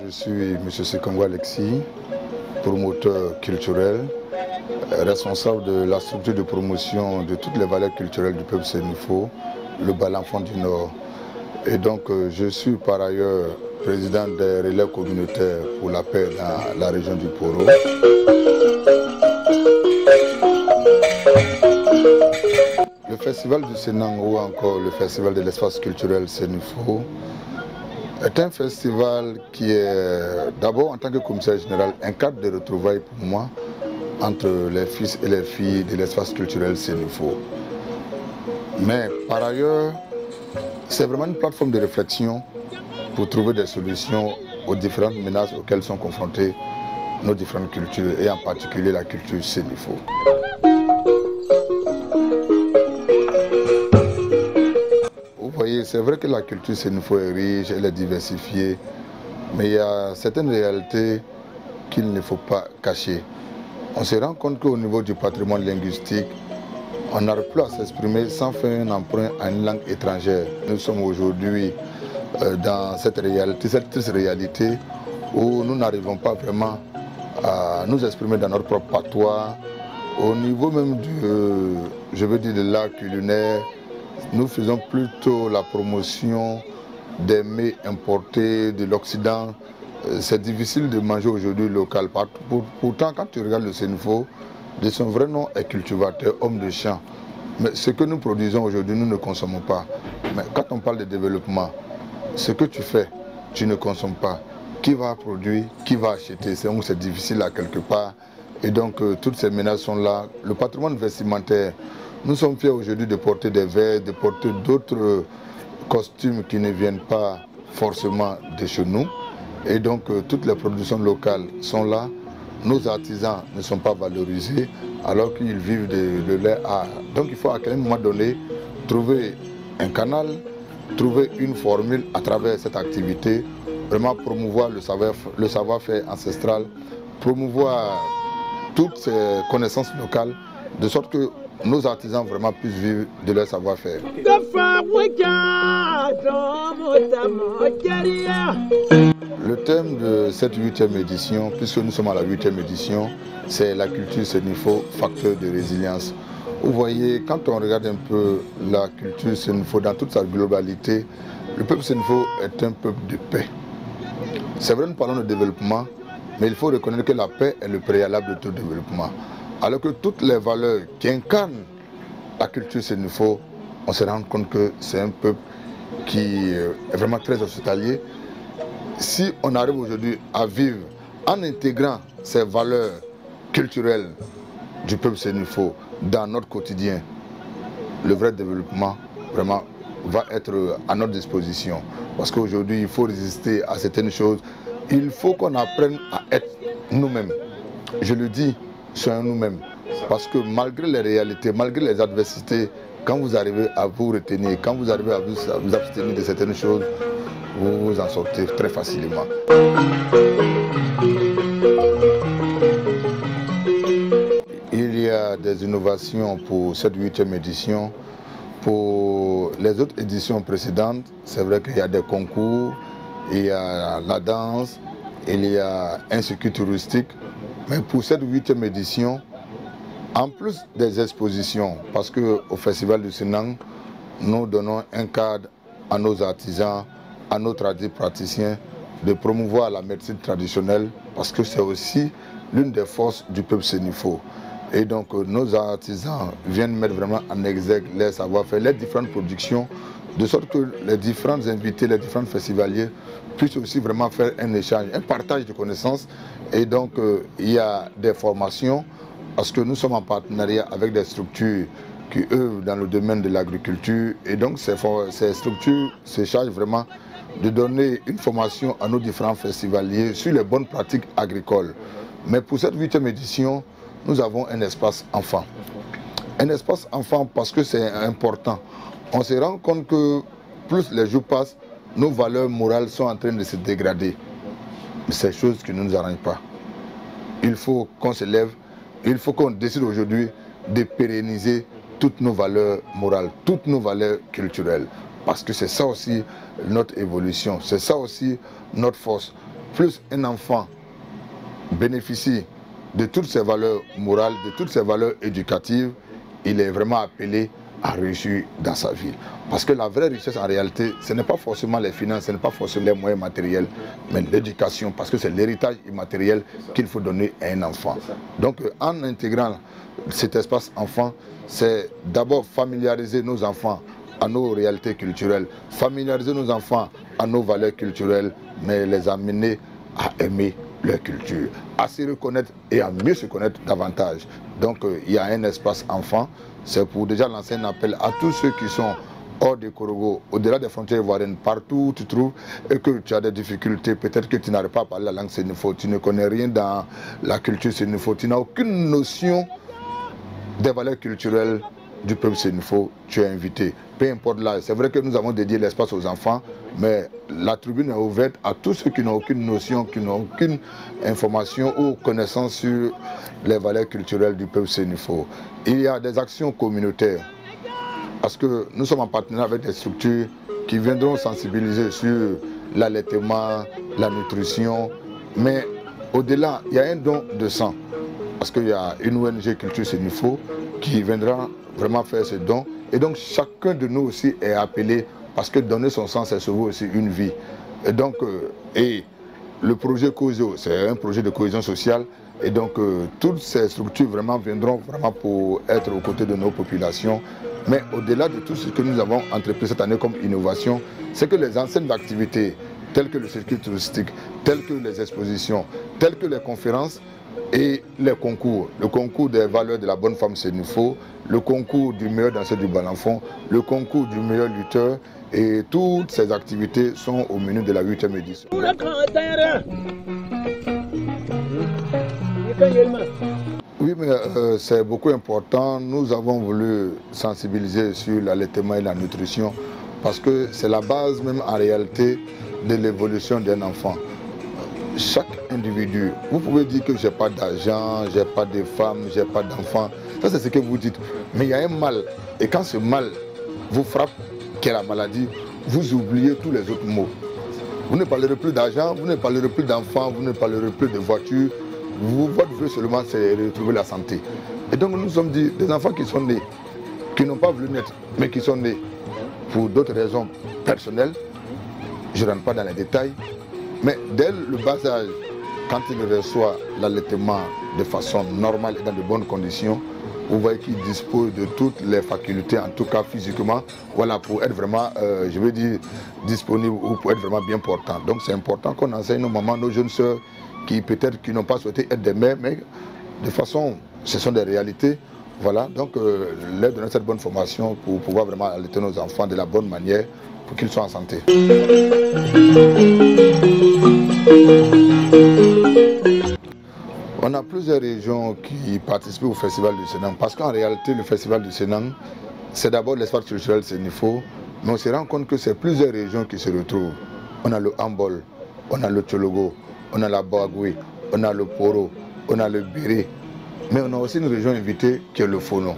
Je suis M. Sekongo Alexis, promoteur culturel, responsable de la structure de promotion de toutes les valeurs culturelles du peuple sénifo, le Balanfon du Nord. Et donc je suis par ailleurs président des relais communautaires pour la paix dans la région du Poro. Le festival du Sénang ou encore le festival de l'espace culturel Sénifo est un festival qui est d'abord en tant que commissaire général un cadre de retrouvailles pour moi entre les fils et les filles de l'espace culturel Sénifo. Mais par ailleurs, c'est vraiment une plateforme de réflexion pour trouver des solutions aux différentes menaces auxquelles sont confrontées nos différentes cultures et en particulier la culture Sénifo. Vous voyez, c'est vrai que la culture Sénifo est riche, elle est diversifiée, mais il y a certaines réalités qu'il ne faut pas cacher. On se rend compte qu'au niveau du patrimoine linguistique, on n'arrive plus à s'exprimer sans faire un emprunt à une langue étrangère. Nous sommes aujourd'hui dans cette réalité, cette triste réalité où nous n'arrivons pas vraiment à nous exprimer dans notre propre patois. Au niveau même de l'art culinaire, nous faisons plutôt la promotion des mets importés de l'Occident. C'est difficile de manger aujourd'hui local. Pourtant, quand tu regardes le Sénifo, de son vrai nom est cultivateur, homme de champ. Mais ce que nous produisons aujourd'hui, nous ne consommons pas. Mais quand on parle de développement, ce que tu fais, tu ne consommes pas. Qui va produire, qui va acheter? C'est difficile à quelque part. Et donc, toutes ces menaces sont là. Le patrimoine vestimentaire, nous sommes fiers aujourd'hui de porter des vestes, de porter d'autres costumes qui ne viennent pas forcément de chez nous. Et donc, toutes les productions locales sont là. Nos artisans ne sont pas valorisés alors qu'ils vivent de leur art. Donc il faut à un moment donné trouver un canal, trouver une formule à travers cette activité, vraiment promouvoir le savoir-faire ancestral, promouvoir toutes ces connaissances locales, de sorte que nos artisans vraiment puissent vivre de leur savoir-faire. Le thème de cette 8e édition, puisque nous sommes à la 8e édition, c'est la culture Sénifo, facteur de résilience. Vous voyez, quand on regarde un peu la culture Sénifo dans toute sa globalité, le peuple Sénifo est un peuple de paix. C'est vrai, nous parlons de développement, mais il faut reconnaître que la paix est le préalable de tout développement. Alors que toutes les valeurs qui incarnent la culture Sénifo, on se rend compte que c'est un peuple qui est vraiment très hospitalier. Si on arrive aujourd'hui à vivre en intégrant ces valeurs culturelles du peuple Sénifo dans notre quotidien, le vrai développement vraiment va être à notre disposition. Parce qu'aujourd'hui, il faut résister à certaines choses. Il faut qu'on apprenne à être nous-mêmes. Je le dis, soyons nous-mêmes. Parce que malgré les réalités, malgré les adversités, quand vous arrivez à vous retenir, quand vous arrivez à vous abstenir de certaines choses, vous vous en sortez très facilement. Il y a des innovations pour cette 8e édition. Pour les autres éditions précédentes, c'est vrai qu'il y a des concours, il y a la danse, il y a un circuit touristique. Mais pour cette 8e édition, en plus des expositions, parce qu'au Festival du Sénang, nous donnons un cadre à nos artisans, à nos praticiens, de promouvoir la médecine traditionnelle, parce que c'est aussi l'une des forces du peuple Sénifo. Et donc nos artisans viennent mettre vraiment en exergue les savoir-faire, les différentes productions, de sorte que les différents invités, les différents festivaliers puissent aussi vraiment faire un échange, un partage de connaissances. Et donc il y a des formations, parce que nous sommes en partenariat avec des structures qui œuvrent dans le domaine de l'agriculture. Et donc ces structures se chargent vraiment de donner une formation à nos différents festivaliers sur les bonnes pratiques agricoles. Mais pour cette 8e édition, nous avons un espace enfant. Un espace enfant parce que c'est important. On se rend compte que plus les jours passent, nos valeurs morales sont en train de se dégrader. Mais c'est chose qui ne nous arrange pas. Il faut qu'on se lève, il faut qu'on décide aujourd'hui de pérenniser toutes nos valeurs morales, toutes nos valeurs culturelles. Parce que c'est ça aussi notre évolution, c'est ça aussi notre force. Plus un enfant bénéficie de toutes ces valeurs morales, de toutes ces valeurs éducatives, il est vraiment appelé à réussir dans sa vie. Parce que la vraie richesse en réalité, ce n'est pas forcément les finances, ce n'est pas forcément les moyens matériels, mais l'éducation, parce que c'est l'héritage immatériel qu'il faut donner à un enfant. Donc en intégrant cet espace enfant, c'est d'abord familiariser nos enfants à nos réalités culturelles, familiariser nos enfants à nos valeurs culturelles, mais les amener à aimer leur culture, à se reconnaître et à mieux se connaître davantage. Donc il y a un espace enfant, c'est pour déjà lancer un appel à tous ceux qui sont hors de Korogo, au-delà des frontières ivoiriennes, partout où tu trouves et que tu as des difficultés, peut-être que tu n'arrives pas à parler la langue sénifo, tu ne connais rien dans la culture sénifo, tu n'as aucune notion des valeurs culturelles du peuple sénifo, tu es invité. Peu importe l'âge, c'est vrai que nous avons dédié l'espace aux enfants, mais la tribune est ouverte à tous ceux qui n'ont aucune notion, qui n'ont aucune information ou connaissance sur les valeurs culturelles du peuple sénifo. Il y a des actions communautaires, parce que nous sommes en partenariat avec des structures qui viendront sensibiliser sur l'allaitement, la nutrition, mais au-delà, il y a un don de sang, parce qu'il y a une ONG Culture Sénifo qui viendra vraiment faire ce don. Et donc chacun de nous aussi est appelé, parce que donner son sang, c'est sauver aussi une vie. Et donc, le projet COSO, c'est un projet de cohésion sociale. Et donc, toutes ces structures vraiment viendront vraiment pour être aux côtés de nos populations. Mais au-delà de tout ce que nous avons entrepris cette année comme innovation, c'est que les anciennes activités, telles que le circuit touristique, telles que les expositions, telles que les conférences, et les concours, le concours des valeurs de la bonne femme sénifo, le concours du meilleur danseur du Balafon, le concours du meilleur lutteur, et toutes ces activités sont au menu de la 8e édition. Oui, mais c'est beaucoup important. Nous avons voulu sensibiliser sur l'allaitement et la nutrition parce que c'est la base même en réalité de l'évolution d'un enfant. Chaque individu, vous pouvez dire que j'ai pas d'argent, j'ai pas de femme, j'ai pas d'enfant. Ça c'est ce que vous dites. Mais il y a un mal. Et quand ce mal vous frappe, qui est la maladie, vous oubliez tous les autres mots. Vous ne parlerez plus d'argent, vous ne parlerez plus d'enfants, vous ne parlerez plus de voiture. Votre vœu seulement c'est retrouver la santé. Et donc nous sommes dit, des enfants qui sont nés, qui n'ont pas voulu naître, mais qui sont nés pour d'autres raisons personnelles. Je ne rentre pas dans les détails. Mais dès le bas âge, quand il reçoit l'allaitement de façon normale et dans de bonnes conditions, vous voyez qu'il dispose de toutes les facultés, en tout cas physiquement, voilà, pour être vraiment, je veux dire, disponible ou pour être vraiment bien portant. Donc c'est important qu'on enseigne nos mamans, nos jeunes sœurs, qui peut-être qui n'ont pas souhaité être des mères, mais de façon, ce sont des réalités. Voilà, donc leur donner cette bonne formation pour pouvoir vraiment allaiter nos enfants de la bonne manière, pour qu'ils soient en santé. On a plusieurs régions qui participent au Festival du Sénang, parce qu'en réalité, le Festival du Sénang, c'est d'abord l'espace culturel sénifo, mais on se rend compte que c'est plusieurs régions qui se retrouvent. On a le Hambol, on a le Tchologo, on a la Boagoué, on a le Poro, on a le Béré, mais on a aussi une région invitée qui est le Fono.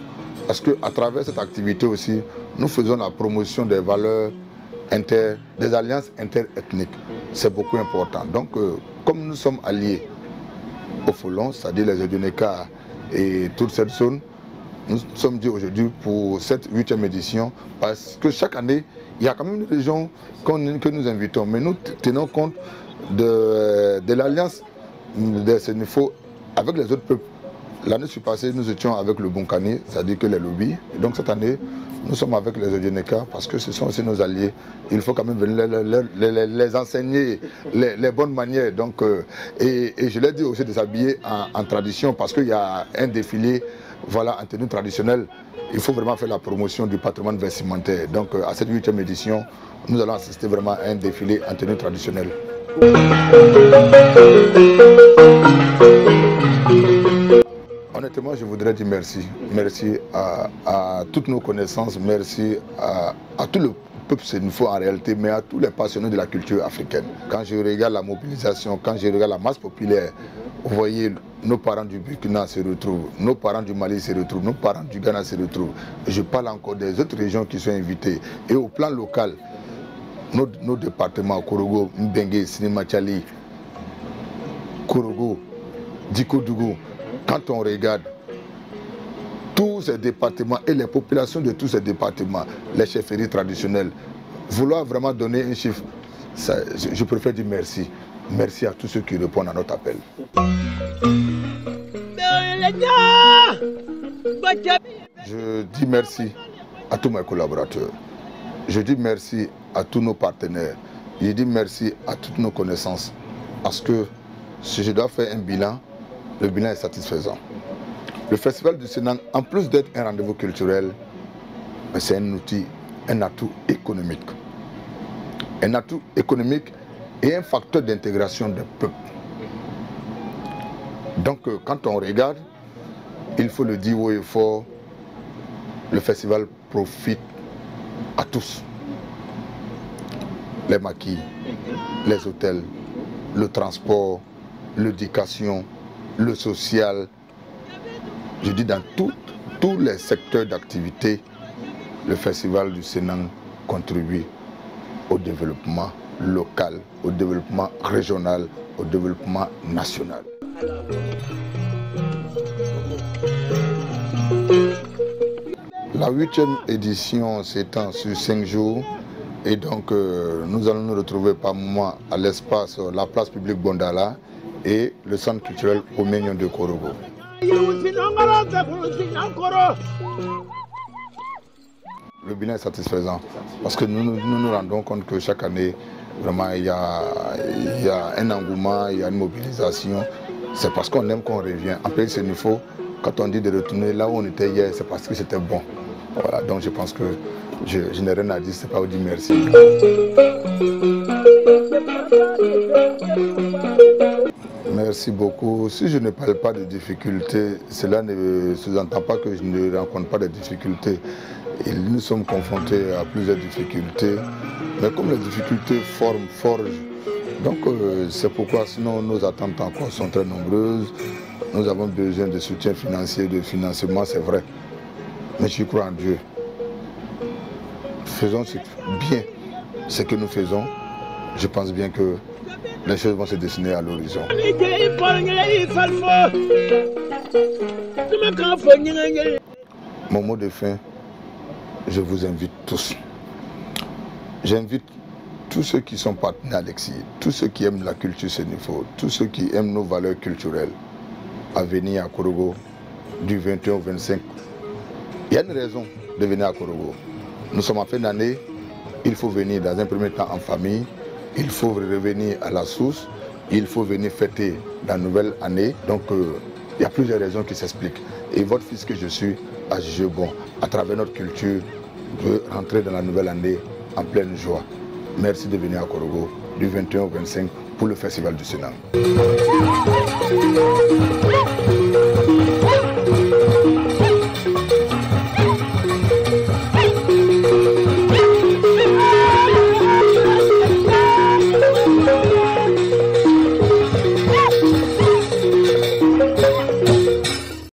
Parce qu'à travers cette activité aussi, nous faisons la promotion des valeurs des alliances interethniques. C'est beaucoup important. Donc, comme nous sommes alliés au Folon, c'est-à-dire les Odioneka et toute cette zone, nous sommes dit aujourd'hui pour cette 8e édition, parce que chaque année, il y a quand même une région que nous invitons, mais nous tenons compte de l'alliance des Sénifo avec les autres peuples. L'année passée, nous étions avec le Bunkani, c'est-à-dire que les lobbies. Et donc cette année, nous sommes avec les Odioneka parce que ce sont aussi nos alliés. Il faut quand même venir les enseigner les bonnes manières. Donc, et je leur dis aussi de s'habiller en tradition parce qu'il y a un défilé, voilà, en tenue traditionnelle. Il faut vraiment faire la promotion du patrimoine vestimentaire. Donc à cette 8e édition, nous allons assister vraiment à un défilé en tenue traditionnelle. Honnêtement, je voudrais dire merci. Merci à toutes nos connaissances, merci à tout le peuple sénifo en réalité, mais à tous les passionnés de la culture africaine. Quand je regarde la mobilisation, quand je regarde la masse populaire, vous voyez nos parents du Burkina se retrouvent, nos parents du Mali se retrouvent, nos parents du Ghana se retrouvent. Je parle encore des autres régions qui sont invitées. Et au plan local, nos départements, Korogo, Mbengue, Sinimachali, Korogo, Dikodougou, quand on regarde tous ces départements et les populations de tous ces départements, les chefferies traditionnelles, vouloir vraiment donner un chiffre, ça, je préfère dire merci. Merci à tous ceux qui répondent à notre appel. Je dis merci à tous mes collaborateurs. Je dis merci à tous nos partenaires. Je dis merci à toutes nos connaissances. Parce que si je dois faire un bilan, le bilan est satisfaisant. Le Festival du Sénang, en plus d'être un rendez-vous culturel, c'est un outil, un atout économique. Un atout économique et un facteur d'intégration des peuples. Donc quand on regarde, il faut le dire haut et fort, le festival profite à tous. Les maquis, les hôtels, le transport, l'éducation, le social. Je dis dans tous les secteurs d'activité, le festival du Sénang contribue au développement local, au développement régional, au développement national. La 8e édition s'étend sur 5 jours et donc nous allons nous retrouver par moment à l'espace, la place publique Bondala et le centre culturel Oménion de Korogo. Le bilan est satisfaisant parce que nous nous rendons compte que chaque année, vraiment, il y a un engouement, il y a une mobilisation. C'est parce qu'on aime qu'on revient. En pays Sénifo, quand on dit de retourner là où on était hier, c'est parce que c'était bon. Voilà, donc je pense que je n'ai rien à dire, c'est pas vous dire merci. Merci beaucoup. Si je ne parle pas de difficultés, cela ne sous-entend pas que je ne rencontre pas de difficultés. Et nous sommes confrontés à plusieurs difficultés, mais comme les difficultés forgent, donc c'est pourquoi sinon nos attentes encore sont très nombreuses. Nous avons besoin de soutien financier, de financement, c'est vrai, mais je crois en Dieu. Faisons bien ce que nous faisons, je pense bien que les choses vont se dessiner à l'horizon. Mon mot de fin, je vous invite tous. J'invite tous ceux qui sont partenaires à l'exil, tous ceux qui aiment la culture sénifo, tous ceux qui aiment nos valeurs culturelles, à venir à Korogo du 21 au 25. Il y a une raison de venir à Korogo. Nous sommes en fin d'année, il faut venir dans un premier temps en famille, il faut revenir à la source, il faut venir fêter la nouvelle année. Donc il y a plusieurs raisons qui s'expliquent. Et votre fils que je suis a jugé bon, à travers notre culture, de rentrer dans la nouvelle année en pleine joie. Merci de venir à Korogo du 21 au 25 pour le Festival du Sénang.